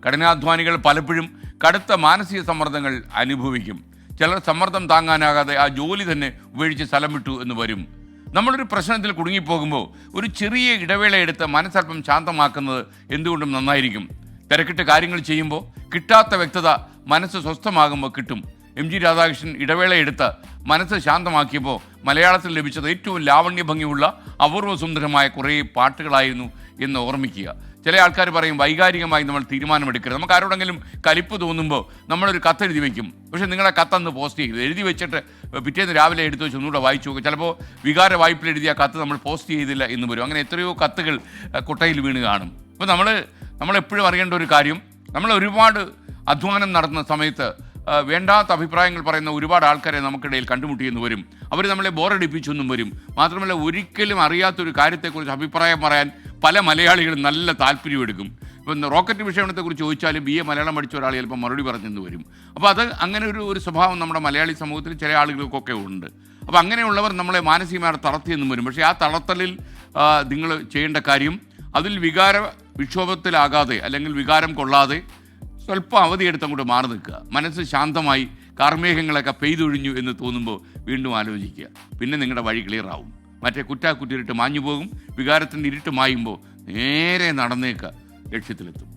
കഠിനാധ്വാനികൾ പലപ്പോഴും കടുത്ത മാനസിക സമ്മർദ്ദങ്ങൾ അനുഭവിക്കും. ചിലർ സമ്മർദ്ദം താങ്ങാനാകാതെ ആ ജോലി തന്നെ ഉപേക്ഷിച്ച് സ്ഥലം വിട്ടു എന്ന് വരും. നമ്മളൊരു പ്രശ്നത്തിൽ കുടുങ്ങിപ്പോകുമ്പോൾ ഒരു ചെറിയ ഇടവേള എടുത്ത് മനസ്സല്പം ശാന്തമാക്കുന്നത് എന്തുകൊണ്ടും നന്നായിരിക്കും. തിരക്കിട്ട് കാര്യങ്ങൾ ചെയ്യുമ്പോൾ കിട്ടാത്ത വ്യക്തത മനസ്സ് സ്വസ്ഥമാകുമ്പോൾ കിട്ടും. MG രാധാകൃഷ്ണൻ ഇടവേള എടുത്ത് മനസ്സ് ശാന്തമാക്കിയപ്പോൾ മലയാളത്തിൽ ലഭിച്ചത് ഏറ്റവും ലാവണ്യ ഭംഗിയുള്ള അപൂർവ സുന്ദരമായ കുറേ പാട്ടുകളായിരുന്നു എന്ന് ഓർമ്മിക്കുക. ചില ആൾക്കാർ പറയും വൈകാരികമായി നമ്മൾ തീരുമാനമെടുക്കരുത്. നമുക്ക് ആരോടെങ്കിലും കലിപ്പ് തോന്നുമ്പോൾ നമ്മളൊരു കത്തെഴുതി വയ്ക്കും. പക്ഷേ നിങ്ങളെ കത്തന്ന് പോസ്റ്റ് ചെയ്ത് എഴുതി വെച്ചിട്ട് പിറ്റേന്ന് രാവിലെ എടുത്ത് വെച്ച് ഒന്നുകൂടെ വായിച്ചു നോക്കും. ചിലപ്പോൾ വികാര വായ്പിൽ എഴുതിയ കത്ത് നമ്മൾ പോസ്റ്റ് ചെയ്തില്ല എന്ന് വരും. അങ്ങനെ എത്രയോ കത്തുകൾ കൊട്ടയിൽ വീണ് കാണും. അപ്പോൾ നമ്മളെപ്പോഴും അറിയേണ്ട ഒരു കാര്യം, നമ്മൾ ഒരുപാട് അധ്വാനം നടത്തുന്ന സമയത്ത് വേണ്ടാത്ത അഭിപ്രായങ്ങൾ പറയുന്ന ഒരുപാട് ആൾക്കാരെ നമുക്കിടയിൽ കണ്ടുമുട്ടിയെന്ന് വരും. അവർ നമ്മളെ ബോറടിപ്പിച്ചെന്നും വരും. മാത്രമല്ല, ഒരിക്കലും അറിയാത്തൊരു കാര്യത്തെക്കുറിച്ച് അഭിപ്രായം പറയാൻ പല മലയാളികളും നല്ല താല്പര്യമെടുക്കും. ഇപ്പം റോക്കറ്റ് വിക്ഷേപണത്തെക്കുറിച്ച് ചോദിച്ചാലും BA മലയാളം പഠിച്ച ഒരാൾ ചിലപ്പോൾ മറുപടി പറഞ്ഞെന്ന് വരും. അപ്പോൾ അത് അങ്ങനെ ഒരു സ്വഭാവം നമ്മുടെ മലയാളി സമൂഹത്തിൽ ചില ആളുകൾക്കൊക്കെ ഉണ്ട്. അപ്പോൾ അങ്ങനെയുള്ളവർ നമ്മളെ മാനസികമായി തളർത്തിയെന്നും വരും. പക്ഷേ ആ തളർത്തലിൽ നിങ്ങൾ ചെയ്യേണ്ട കാര്യം, അതിൽ വികാര വിക്ഷോഭത്തിലാകാതെ അല്ലെങ്കിൽ വികാരം കൊള്ളാതെ സ്വല്പം അവധിയെടുത്ത് അങ്ങോട്ട് മാറി നിൽക്കുക. മനസ്സ് ശാന്തമായി കാർമേഘങ്ങളൊക്കെ പെയ്തൊഴിഞ്ഞു എന്ന് തോന്നുമ്പോൾ വീണ്ടും ആലോചിക്കുക. പിന്നെ നിങ്ങളുടെ വഴി ക്ലിയറാവും. മറ്റേ കുറ്റാക്കുറ്റിരുട്ട് മാഞ്ഞു പോകും. വികാരത്തിൻ്റെ ഇരുട്ട് മായുമ്പോൾ നേരെ നടന്നേക്കുക, ലക്ഷ്യത്തിലെത്തും.